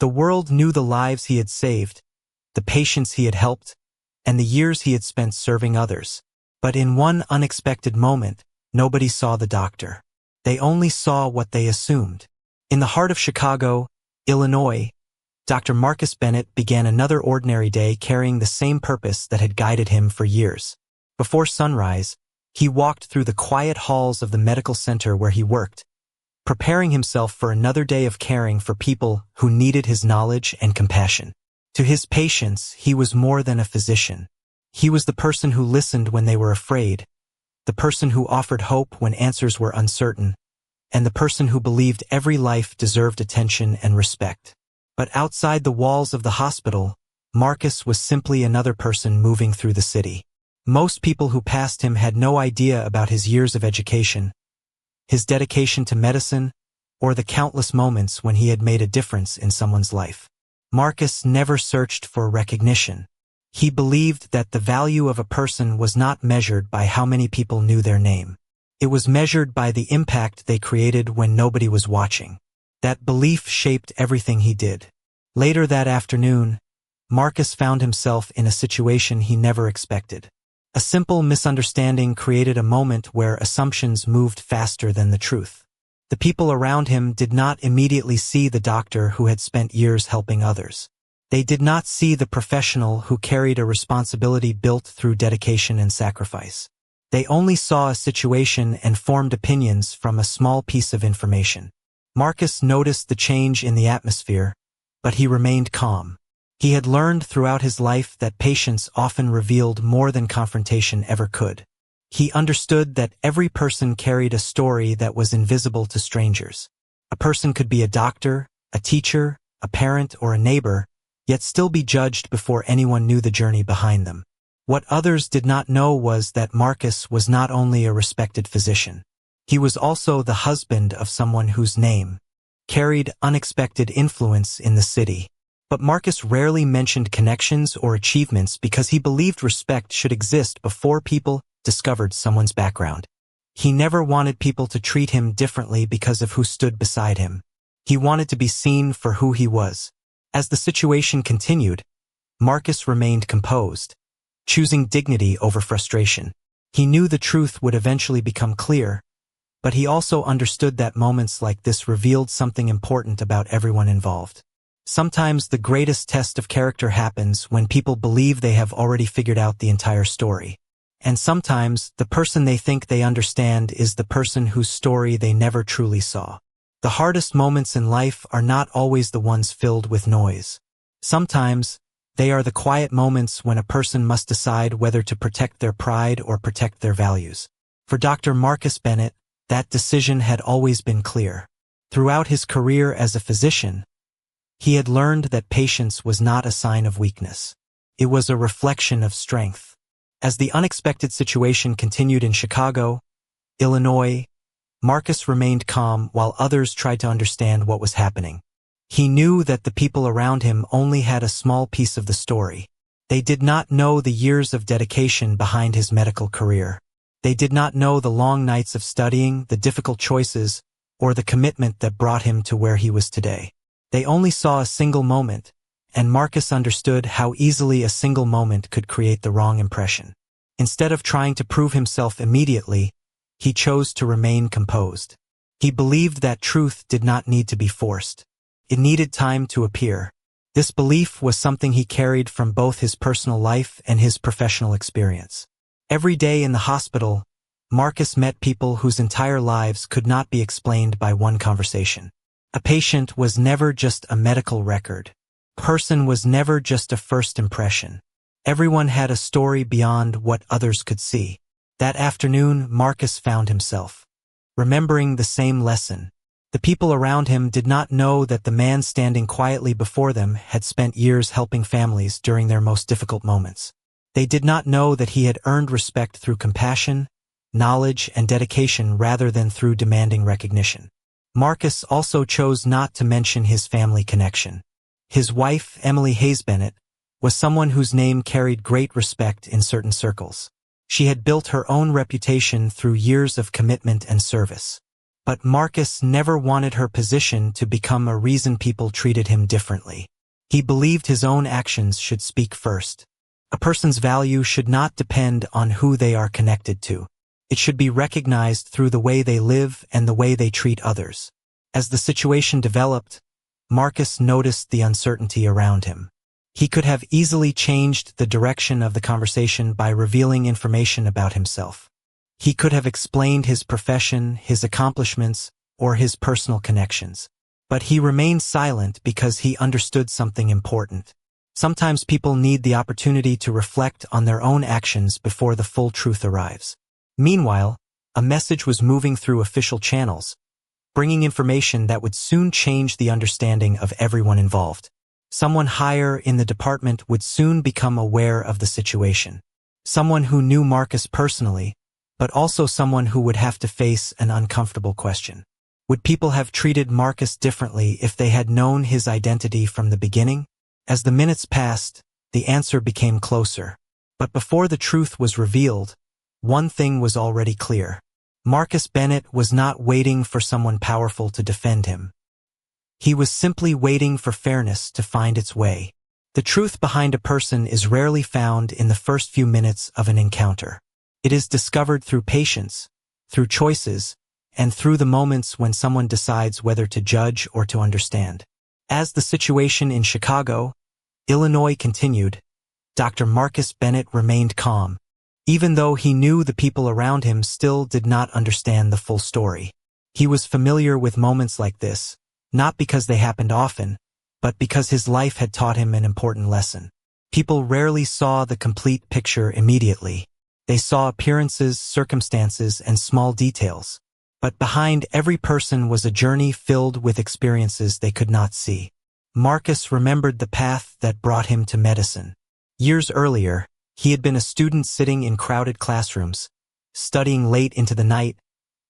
The world knew the lives he had saved, the patients he had helped, and the years he had spent serving others. But in one unexpected moment, nobody saw the doctor. They only saw what they assumed. In the heart of Chicago, Illinois, Dr. Marcus Bennett began another ordinary day carrying the same purpose that had guided him for years. Before sunrise, he walked through the quiet halls of the medical center where he worked, preparing himself for another day of caring for people who needed his knowledge and compassion. To his patients, he was more than a physician. He was the person who listened when they were afraid, the person who offered hope when answers were uncertain, and the person who believed every life deserved attention and respect. But outside the walls of the hospital, Marcus was simply another person moving through the city. Most people who passed him had no idea about his years of education, his dedication to medicine, or the countless moments when he had made a difference in someone's life. Marcus never searched for recognition. He believed that the value of a person was not measured by how many people knew their name. It was measured by the impact they created when nobody was watching. That belief shaped everything he did. Later that afternoon, Marcus found himself in a situation he never expected. A simple misunderstanding created a moment where assumptions moved faster than the truth. The people around him did not immediately see the doctor who had spent years helping others. They did not see the professional who carried a responsibility built through dedication and sacrifice. They only saw a situation and formed opinions from a small piece of information. Marcus noticed the change in the atmosphere, but he remained calm. He had learned throughout his life that patience often revealed more than confrontation ever could. He understood that every person carried a story that was invisible to strangers. A person could be a doctor, a teacher, a parent, or a neighbor, yet still be judged before anyone knew the journey behind them. What others did not know was that Marcus was not only a respected physician. He was also the husband of someone whose name carried unexpected influence in the city. But Marcus rarely mentioned connections or achievements because he believed respect should exist before people discovered someone's background. He never wanted people to treat him differently because of who stood beside him. He wanted to be seen for who he was. As the situation continued, Marcus remained composed, choosing dignity over frustration. He knew the truth would eventually become clear, but he also understood that moments like this revealed something important about everyone involved. Sometimes the greatest test of character happens when people believe they have already figured out the entire story. And sometimes the person they think they understand is the person whose story they never truly saw. The hardest moments in life are not always the ones filled with noise. Sometimes they are the quiet moments when a person must decide whether to protect their pride or protect their values. For Dr. Marcus Bennett, that decision had always been clear. Throughout his career as a physician, he had learned that patience was not a sign of weakness. It was a reflection of strength. As the unexpected situation continued in Chicago, Illinois, Marcus remained calm while others tried to understand what was happening. He knew that the people around him only had a small piece of the story. They did not know the years of dedication behind his medical career. They did not know the long nights of studying, the difficult choices, or the commitment that brought him to where he was today. They only saw a single moment, and Marcus understood how easily a single moment could create the wrong impression. Instead of trying to prove himself immediately, he chose to remain composed. He believed that truth did not need to be forced. It needed time to appear. This belief was something he carried from both his personal life and his professional experience. Every day in the hospital, Marcus met people whose entire lives could not be explained by one conversation. A patient was never just a medical record. A person was never just a first impression. Everyone had a story beyond what others could see. That afternoon, Marcus found himself remembering the same lesson. The people around him did not know that the man standing quietly before them had spent years helping families during their most difficult moments. They did not know that he had earned respect through compassion, knowledge, and dedication rather than through demanding recognition. Marcus also chose not to mention his family connection. His wife, Emily Hayes Bennett, was someone whose name carried great respect in certain circles. She had built her own reputation through years of commitment and service. But Marcus never wanted her position to become a reason people treated him differently. He believed his own actions should speak first. A person's value should not depend on who they are connected to. It should be recognized through the way they live and the way they treat others. As the situation developed, Marcus noticed the uncertainty around him. He could have easily changed the direction of the conversation by revealing information about himself. He could have explained his profession, his accomplishments, or his personal connections. But he remained silent because he understood something important. Sometimes people need the opportunity to reflect on their own actions before the full truth arrives. Meanwhile, a message was moving through official channels, bringing information that would soon change the understanding of everyone involved. Someone higher in the department would soon become aware of the situation. Someone who knew Marcus personally, but also someone who would have to face an uncomfortable question. Would people have treated Marcus differently if they had known his identity from the beginning? As the minutes passed, the answer became closer. But before the truth was revealed, one thing was already clear. Marcus Bennett was not waiting for someone powerful to defend him. He was simply waiting for fairness to find its way. The truth behind a person is rarely found in the first few minutes of an encounter. It is discovered through patience, through choices, and through the moments when someone decides whether to judge or to understand. As the situation in Chicago, Illinois continued, Dr. Marcus Bennett remained calm, even though he knew the people around him still did not understand the full story. He was familiar with moments like this, not because they happened often, but because his life had taught him an important lesson. People rarely saw the complete picture immediately. They saw appearances, circumstances, and small details. But behind every person was a journey filled with experiences they could not see. Marcus remembered the path that brought him to medicine. Years earlier, he had been a student sitting in crowded classrooms, studying late into the night,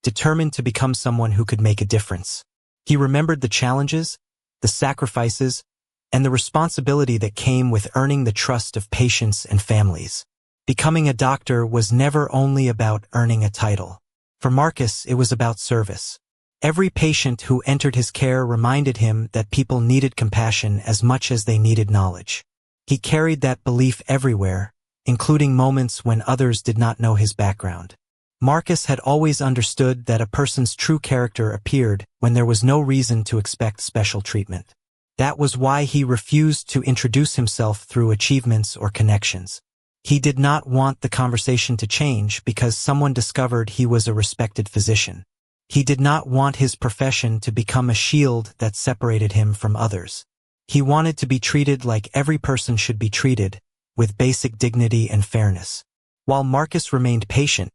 determined to become someone who could make a difference. He remembered the challenges, the sacrifices, and the responsibility that came with earning the trust of patients and families. Becoming a doctor was never only about earning a title. For Marcus, it was about service. Every patient who entered his care reminded him that people needed compassion as much as they needed knowledge. He carried that belief everywhere, including moments when others did not know his background. Marcus had always understood that a person's true character appeared when there was no reason to expect special treatment. That was why he refused to introduce himself through achievements or connections. He did not want the conversation to change because someone discovered he was a respected physician. He did not want his profession to become a shield that separated him from others. He wanted to be treated like every person should be treated, with basic dignity and fairness. While Marcus remained patient,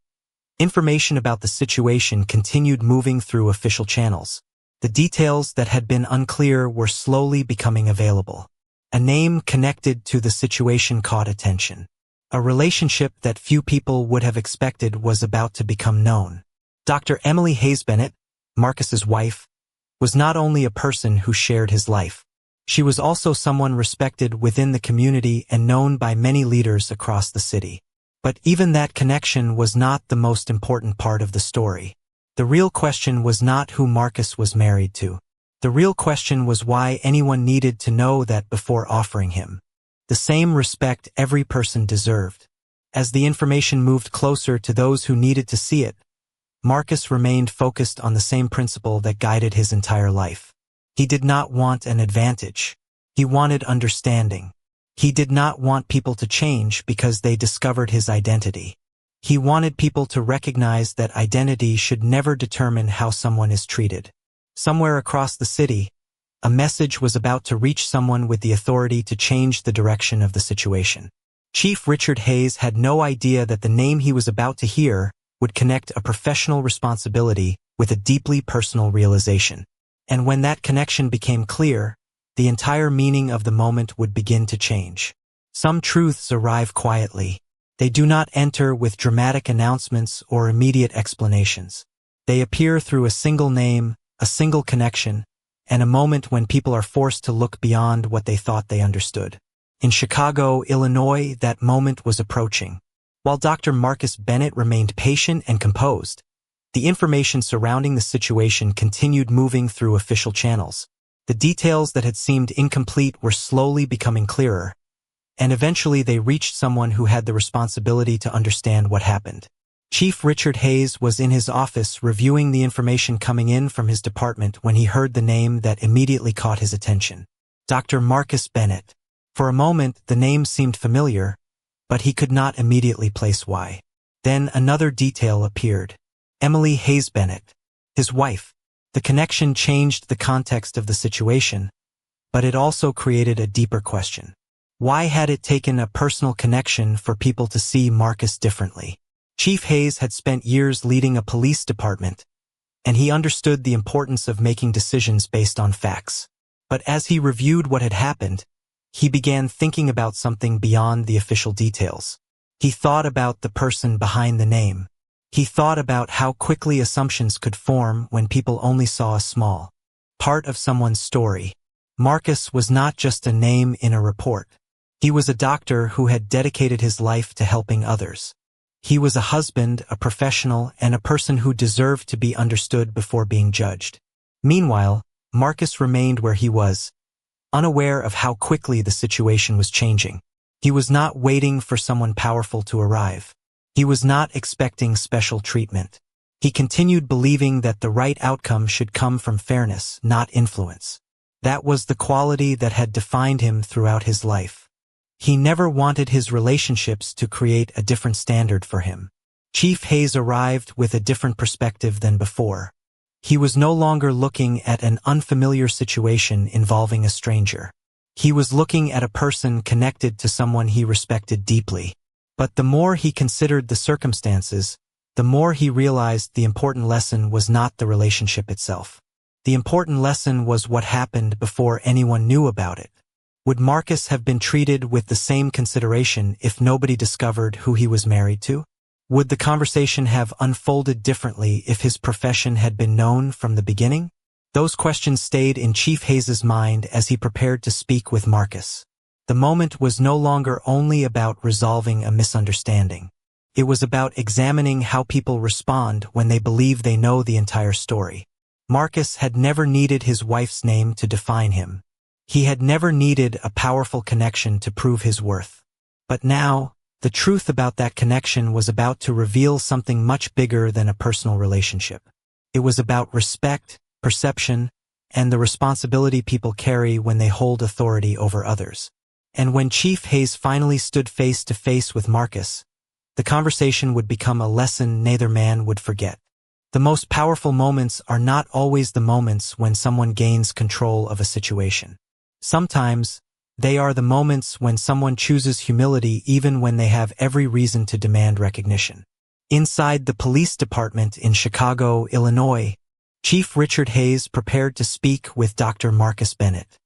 information about the situation continued moving through official channels. The details that had been unclear were slowly becoming available. A name connected to the situation caught attention. A relationship that few people would have expected was about to become known. Dr. Emily Hayes Bennett, Marcus's wife, was not only a person who shared his life. She was also someone respected within the community and known by many leaders across the city. But even that connection was not the most important part of the story. The real question was not who Marcus was married to. The real question was why anyone needed to know that before offering him the same respect every person deserved. As the information moved closer to those who needed to see it, Marcus remained focused on the same principle that guided his entire life. He did not want an advantage. He wanted understanding. He did not want people to change because they discovered his identity. He wanted people to recognize that identity should never determine how someone is treated. Somewhere across the city, a message was about to reach someone with the authority to change the direction of the situation. Chief Richard Hayes had no idea that the name he was about to hear would connect a professional responsibility with a deeply personal realization. And when that connection became clear, the entire meaning of the moment would begin to change. Some truths arrive quietly. They do not enter with dramatic announcements or immediate explanations. They appear through a single name, a single connection, and a moment when people are forced to look beyond what they thought they understood. In Chicago, Illinois, that moment was approaching. While Dr. Marcus Bennett remained patient and composed, The information surrounding the situation continued moving through official channels. The details that had seemed incomplete were slowly becoming clearer, and eventually they reached someone who had the responsibility to understand what happened. Chief Richard Hayes was in his office reviewing the information coming in from his department when he heard the name that immediately caught his attention. Dr. Marcus Bennett. For a moment, the name seemed familiar, but he could not immediately place why. Then another detail appeared. Emily Hayes Bennett, his wife. The connection changed the context of the situation, but it also created a deeper question. Why had it taken a personal connection for people to see Marcus differently? Chief Hayes had spent years leading a police department, and he understood the importance of making decisions based on facts. But as he reviewed what had happened, he began thinking about something beyond the official details. He thought about the person behind the name. He thought about how quickly assumptions could form when people only saw a small part of someone's story. Marcus was not just a name in a report. He was a doctor who had dedicated his life to helping others. He was a husband, a professional, and a person who deserved to be understood before being judged. Meanwhile, Marcus remained where he was, unaware of how quickly the situation was changing. He was not waiting for someone powerful to arrive. He was not expecting special treatment. He continued believing that the right outcome should come from fairness, not influence. That was the quality that had defined him throughout his life. He never wanted his relationships to create a different standard for him. Chief Hayes arrived with a different perspective than before. He was no longer looking at an unfamiliar situation involving a stranger. He was looking at a person connected to someone he respected deeply. But the more he considered the circumstances, the more he realized the important lesson was not the relationship itself. The important lesson was what happened before anyone knew about it. Would Marcus have been treated with the same consideration if nobody discovered who he was married to? Would the conversation have unfolded differently if his profession had been known from the beginning? Those questions stayed in Chief Hayes's mind as he prepared to speak with Marcus. The moment was no longer only about resolving a misunderstanding. It was about examining how people respond when they believe they know the entire story. Marcus had never needed his wife's name to define him. He had never needed a powerful connection to prove his worth. But now, the truth about that connection was about to reveal something much bigger than a personal relationship. It was about respect, perception, and the responsibility people carry when they hold authority over others. And when Chief Hayes finally stood face to face with Marcus, the conversation would become a lesson neither man would forget. The most powerful moments are not always the moments when someone gains control of a situation. Sometimes, they are the moments when someone chooses humility even when they have every reason to demand recognition. Inside the police department in Chicago, Illinois, Chief Richard Hayes prepared to speak with Dr. Marcus Bennett.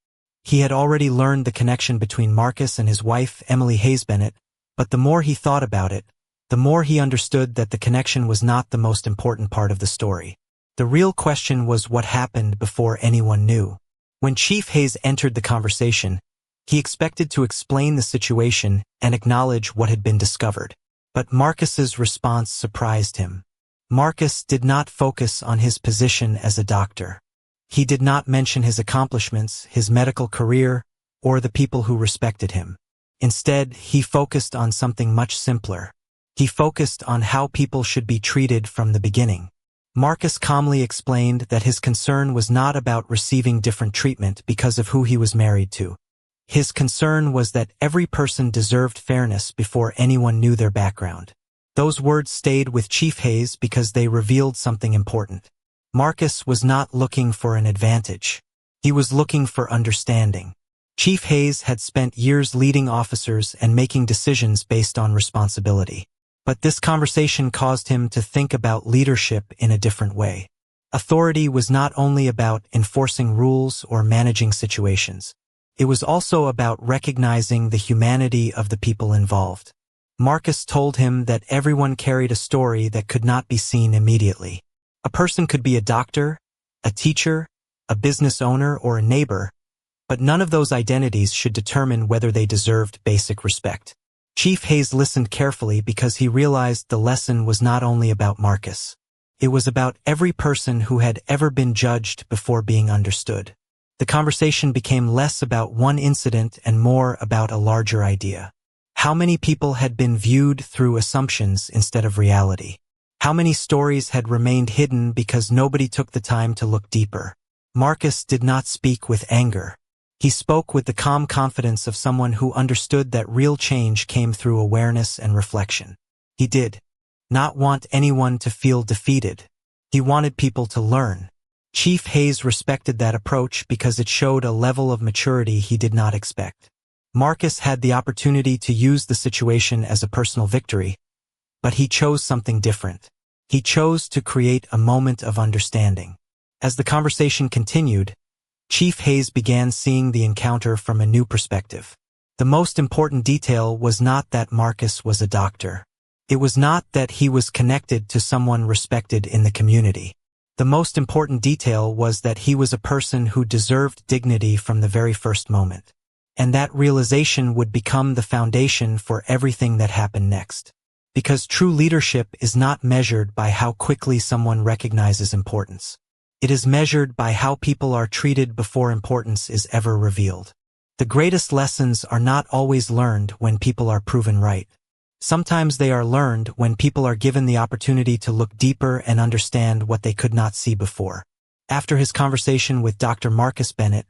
He had already learned the connection between Marcus and his wife, Emily Hayes Bennett, but the more he thought about it, the more he understood that the connection was not the most important part of the story. The real question was what happened before anyone knew. When Chief Hayes entered the conversation, he expected to explain the situation and acknowledge what had been discovered. But Marcus's response surprised him. Marcus did not focus on his position as a doctor. He did not mention his accomplishments, his medical career, or the people who respected him. Instead, he focused on something much simpler. He focused on how people should be treated from the beginning. Marcus calmly explained that his concern was not about receiving different treatment because of who he was married to. His concern was that every person deserved fairness before anyone knew their background. Those words stayed with Chief Hayes because they revealed something important. Marcus was not looking for an advantage. He was looking for understanding. Chief Hayes had spent years leading officers and making decisions based on responsibility. But this conversation caused him to think about leadership in a different way. Authority was not only about enforcing rules or managing situations. It was also about recognizing the humanity of the people involved. Marcus told him that everyone carried a story that could not be seen immediately. A person could be a doctor, a teacher, a business owner, or a neighbor, but none of those identities should determine whether they deserved basic respect. Chief Hayes listened carefully because he realized the lesson was not only about Marcus. It was about every person who had ever been judged before being understood. The conversation became less about one incident and more about a larger idea. How many people had been viewed through assumptions instead of reality? How many stories had remained hidden because nobody took the time to look deeper? Marcus did not speak with anger. He spoke with the calm confidence of someone who understood that real change came through awareness and reflection. He did not want anyone to feel defeated. He wanted people to learn. Chief Hayes respected that approach because it showed a level of maturity he did not expect. Marcus had the opportunity to use the situation as a personal victory, but he chose something different. He chose to create a moment of understanding. As the conversation continued, Chief Hayes began seeing the encounter from a new perspective. The most important detail was not that Marcus was a doctor. It was not that he was connected to someone respected in the community. The most important detail was that he was a person who deserved dignity from the very first moment. And that realization would become the foundation for everything that happened next. Because true leadership is not measured by how quickly someone recognizes importance. It is measured by how people are treated before importance is ever revealed. The greatest lessons are not always learned when people are proven right. Sometimes they are learned when people are given the opportunity to look deeper and understand what they could not see before. After his conversation with Dr. Marcus Bennett,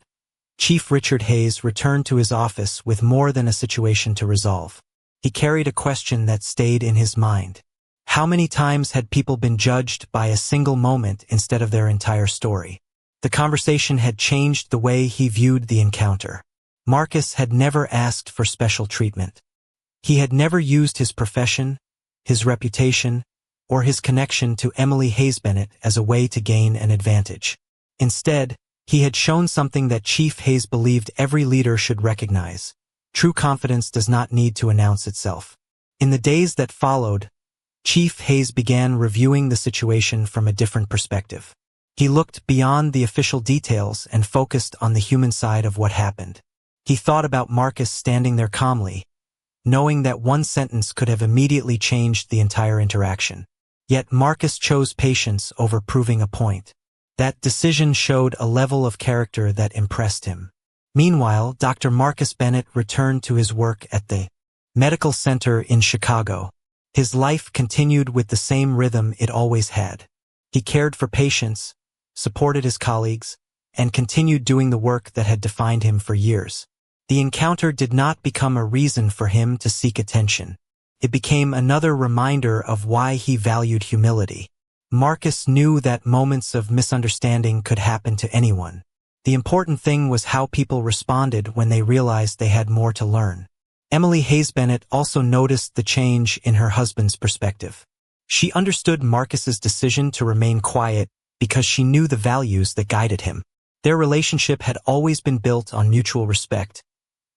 Chief Richard Hayes returned to his office with more than a situation to resolve. He carried a question that stayed in his mind. How many times had people been judged by a single moment instead of their entire story? The conversation had changed the way he viewed the encounter. Marcus had never asked for special treatment. He had never used his profession, his reputation, or his connection to Emily Hayes Bennett as a way to gain an advantage. Instead, he had shown something that Chief Hayes believed every leader should recognize. True confidence does not need to announce itself. In the days that followed, Chief Hayes began reviewing the situation from a different perspective. He looked beyond the official details and focused on the human side of what happened. He thought about Marcus standing there calmly, knowing that one sentence could have immediately changed the entire interaction. Yet Marcus chose patience over proving a point. That decision showed a level of character that impressed him. Meanwhile, Dr. Marcus Bennett returned to his work at the medical center in Chicago. His life continued with the same rhythm it always had. He cared for patients, supported his colleagues, and continued doing the work that had defined him for years. The encounter did not become a reason for him to seek attention. It became another reminder of why he valued humility. Marcus knew that moments of misunderstanding could happen to anyone. The important thing was how people responded when they realized they had more to learn. Emily Hayes Bennett also noticed the change in her husband's perspective. She understood Marcus's decision to remain quiet because she knew the values that guided him. Their relationship had always been built on mutual respect,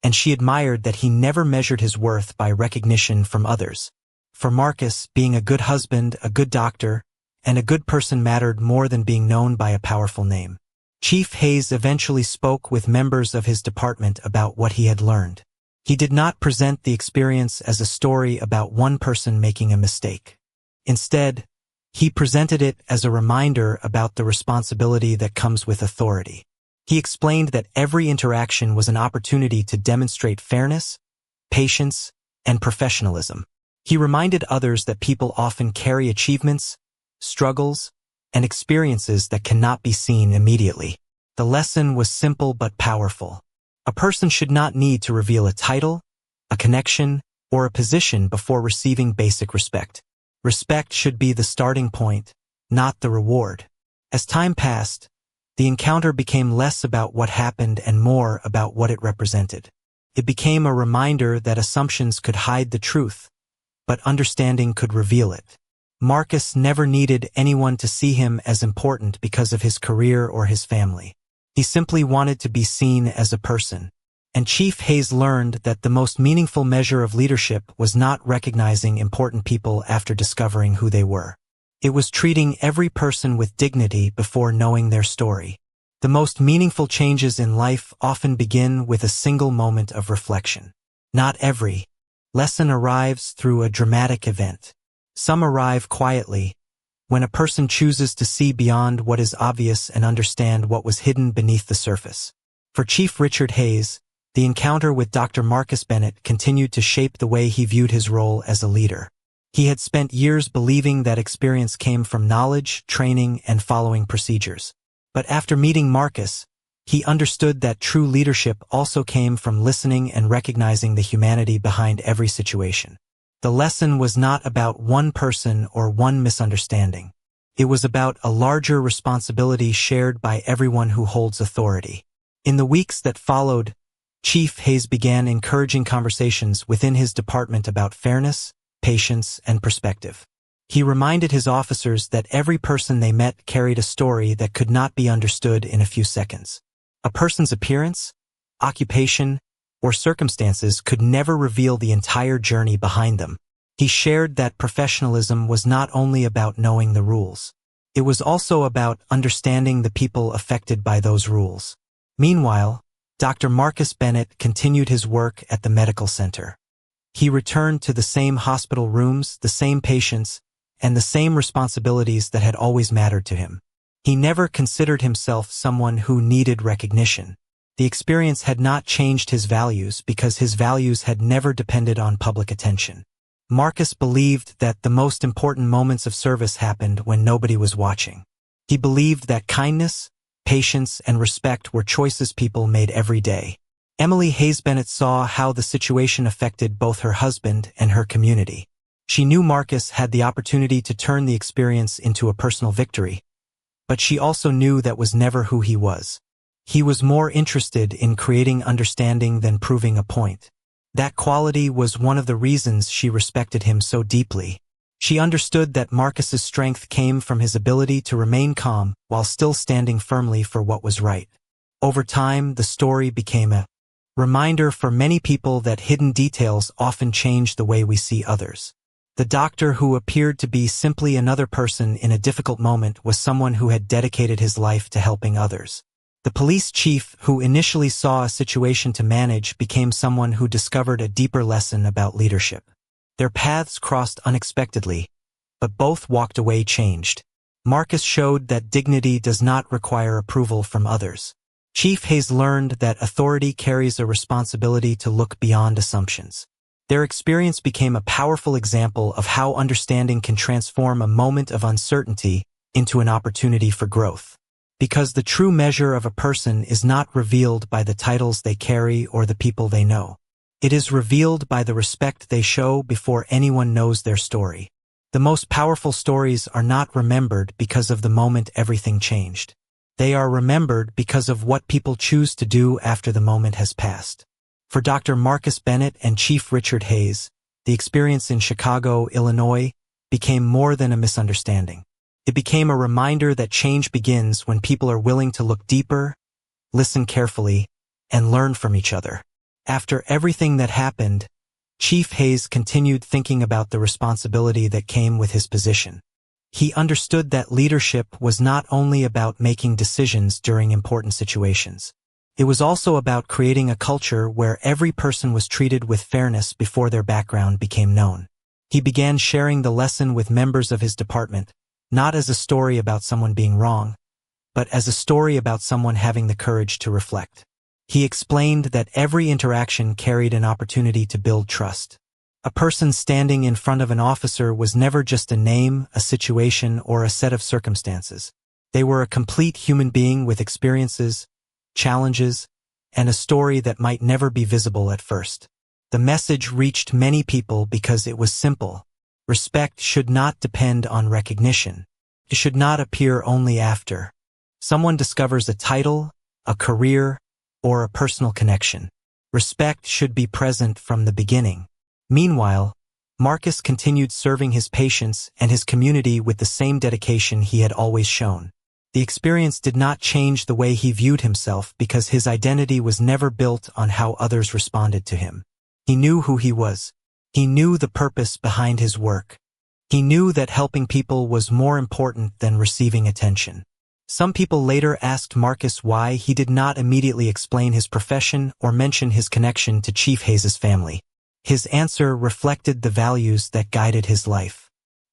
and she admired that he never measured his worth by recognition from others. For Marcus, being a good husband, a good doctor, and a good person mattered more than being known by a powerful name. Chief Hayes eventually spoke with members of his department about what he had learned. He did not present the experience as a story about one person making a mistake. Instead, he presented it as a reminder about the responsibility that comes with authority. He explained that every interaction was an opportunity to demonstrate fairness, patience, and professionalism. He reminded others that people often carry achievements, struggles, and experiences that cannot be seen immediately. The lesson was simple but powerful. A person should not need to reveal a title, a connection, or a position before receiving basic respect. Respect should be the starting point, not the reward. As time passed, the encounter became less about what happened and more about what it represented. It became a reminder that assumptions could hide the truth, but understanding could reveal it. Marcus never needed anyone to see him as important because of his career or his family. He simply wanted to be seen as a person. And Chief Hayes learned that the most meaningful measure of leadership was not recognizing important people after discovering who they were. It was treating every person with dignity before knowing their story. The most meaningful changes in life often begin with a single moment of reflection. Not every lesson arrives through a dramatic event. Some arrive quietly, when a person chooses to see beyond what is obvious and understand what was hidden beneath the surface. For Chief Richard Hayes, the encounter with Dr. Marcus Bennett continued to shape the way he viewed his role as a leader. He had spent years believing that experience came from knowledge, training, and following procedures. But after meeting Marcus, he understood that true leadership also came from listening and recognizing the humanity behind every situation. The lesson was not about one person or one misunderstanding. It was about a larger responsibility shared by everyone who holds authority. In the weeks that followed, Chief Hayes began encouraging conversations within his department about fairness, patience, and perspective. He reminded his officers that every person they met carried a story that could not be understood in a few seconds. A person's appearance, occupation, or circumstances could never reveal the entire journey behind them. He shared that professionalism was not only about knowing the rules. It was also about understanding the people affected by those rules. Meanwhile, Dr. Marcus Bennett continued his work at the medical center. He returned to the same hospital rooms, the same patients, and the same responsibilities that had always mattered to him. He never considered himself someone who needed recognition. The experience had not changed his values because his values had never depended on public attention. Marcus believed that the most important moments of service happened when nobody was watching. He believed that kindness, patience, and respect were choices people made every day. Emily Hayes Bennett saw how the situation affected both her husband and her community. She knew Marcus had the opportunity to turn the experience into a personal victory, but she also knew that was never who he was. He was more interested in creating understanding than proving a point. That quality was one of the reasons she respected him so deeply. She understood that Marcus's strength came from his ability to remain calm while still standing firmly for what was right. Over time, the story became a reminder for many people that hidden details often change the way we see others. The doctor who appeared to be simply another person in a difficult moment was someone who had dedicated his life to helping others. The police chief who initially saw a situation to manage became someone who discovered a deeper lesson about leadership. Their paths crossed unexpectedly, but both walked away changed. Marcus showed that dignity does not require approval from others. Chief Hayes learned that authority carries a responsibility to look beyond assumptions. Their experience became a powerful example of how understanding can transform a moment of uncertainty into an opportunity for growth. Because the true measure of a person is not revealed by the titles they carry or the people they know. It is revealed by the respect they show before anyone knows their story. The most powerful stories are not remembered because of the moment everything changed. They are remembered because of what people choose to do after the moment has passed. For Dr. Marcus Bennett and Chief Richard Hayes, the experience in Chicago, Illinois, became more than a misunderstanding. It became a reminder that change begins when people are willing to look deeper, listen carefully, and learn from each other. After everything that happened, Chief Hayes continued thinking about the responsibility that came with his position. He understood that leadership was not only about making decisions during important situations. It was also about creating a culture where every person was treated with fairness before their background became known. He began sharing the lesson with members of his department, not as a story about someone being wrong, but as a story about someone having the courage to reflect. He explained that every interaction carried an opportunity to build trust. A person standing in front of an officer was never just a name, a situation, or a set of circumstances. They were a complete human being with experiences, challenges, and a story that might never be visible at first. The message reached many people because it was simple. Respect should not depend on recognition. It should not appear only after someone discovers a title, a career, or a personal connection. Respect should be present from the beginning. Meanwhile, Marcus continued serving his patients and his community with the same dedication he had always shown. The experience did not change the way he viewed himself because his identity was never built on how others responded to him. He knew who he was. He knew the purpose behind his work. He knew that helping people was more important than receiving attention. Some people later asked Marcus why he did not immediately explain his profession or mention his connection to Chief Hayes's family. His answer reflected the values that guided his life.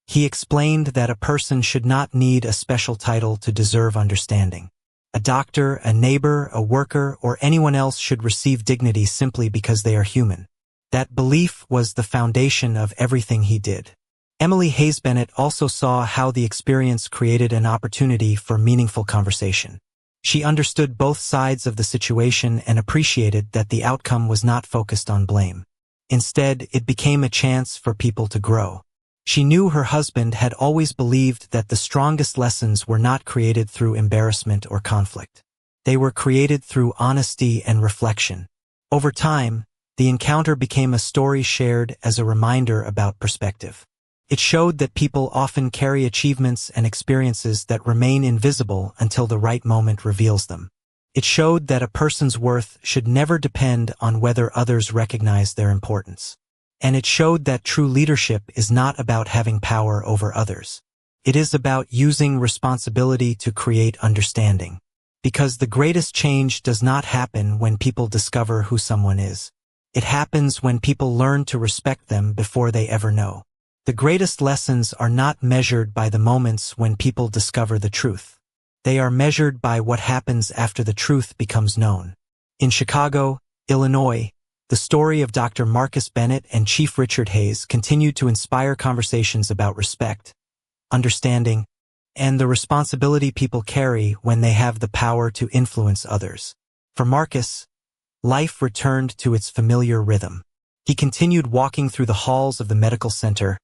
He explained that a person should not need a special title to deserve understanding. A doctor, a neighbor, a worker, or anyone else should receive dignity simply because they are human. That belief was the foundation of everything he did. Emily Hayes Bennett also saw how the experience created an opportunity for meaningful conversation. She understood both sides of the situation and appreciated that the outcome was not focused on blame. Instead, it became a chance for people to grow. She knew her husband had always believed that the strongest lessons were not created through embarrassment or conflict. They were created through honesty and reflection. Over time, the encounter became a story shared as a reminder about perspective. It showed that people often carry achievements and experiences that remain invisible until the right moment reveals them. It showed that a person's worth should never depend on whether others recognize their importance. And it showed that true leadership is not about having power over others. It is about using responsibility to create understanding. Because the greatest change does not happen when people discover who someone is. It happens when people learn to respect them before they ever know. The greatest lessons are not measured by the moments when people discover the truth. They are measured by what happens after the truth becomes known. In Chicago, Illinois, the story of Dr. Marcus Bennett and Chief Richard Hayes continued to inspire conversations about respect, understanding, and the responsibility people carry when they have the power to influence others. For Marcus, life returned to its familiar rhythm. He continued walking through the halls of the medical center,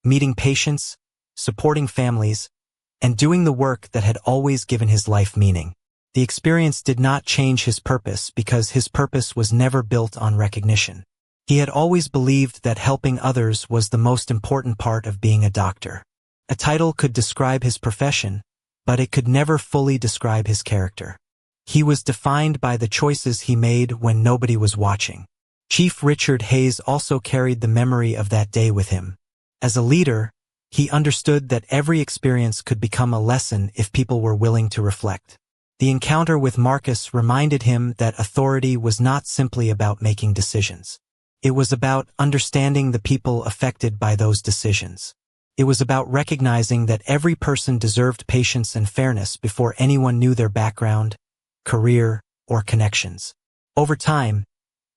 meeting patients, supporting families, and doing the work that had always given his life meaning. The experience did not change his purpose because his purpose was never built on recognition. He had always believed that helping others was the most important part of being a doctor. A title could describe his profession, but it could never fully describe his character. He was defined by the choices he made when nobody was watching. Chief Richard Hayes also carried the memory of that day with him. As a leader, he understood that every experience could become a lesson if people were willing to reflect. The encounter with Marcus reminded him that authority was not simply about making decisions. It was about understanding the people affected by those decisions. It was about recognizing that every person deserved patience and fairness before anyone knew their background, career, or connections. Over time,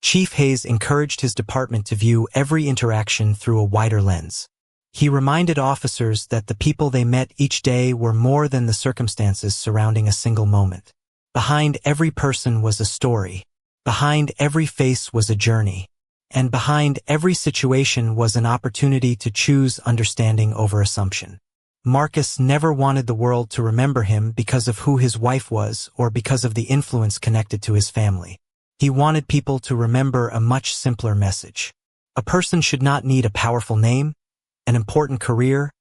Chief Hayes encouraged his department to view every interaction through a wider lens. He reminded officers that the people they met each day were more than the circumstances surrounding a single moment. Behind every person was a story. Behind every face was a journey. And behind every situation was an opportunity to choose understanding over assumption. Marcus never wanted the world to remember him because of who his wife was or because of the influence connected to his family. He wanted people to remember a much simpler message. A person should not need a powerful name, an important career,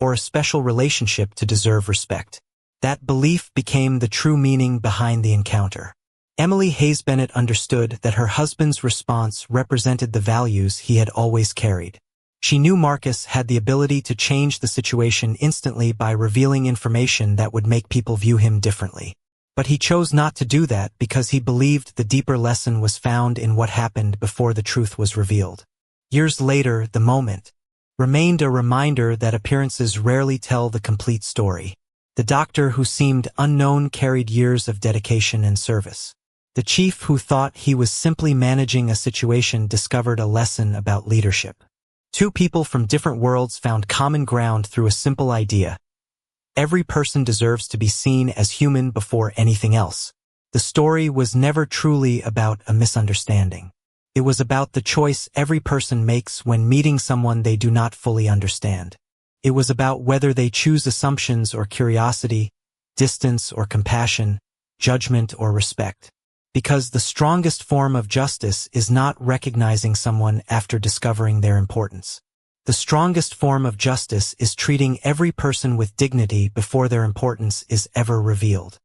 or a special relationship to deserve respect. That belief became the true meaning behind the encounter. Emily Hayes Bennett understood that her husband's response represented the values he had always carried. She knew Marcus had the ability to change the situation instantly by revealing information that would make people view him differently. But he chose not to do that because he believed the deeper lesson was found in what happened before the truth was revealed. Years later, the moment remained a reminder that appearances rarely tell the complete story. The doctor who seemed unknown carried years of dedication and service. The chief who thought he was simply managing a situation discovered a lesson about leadership. Two people from different worlds found common ground through a simple idea. Every person deserves to be seen as human before anything else. The story was never truly about a misunderstanding. It was about the choice every person makes when meeting someone they do not fully understand. It was about whether they choose assumptions or curiosity, distance or compassion, judgment or respect. Because the strongest form of justice is not recognizing someone after discovering their importance. The strongest form of justice is treating every person with dignity before their importance is ever revealed.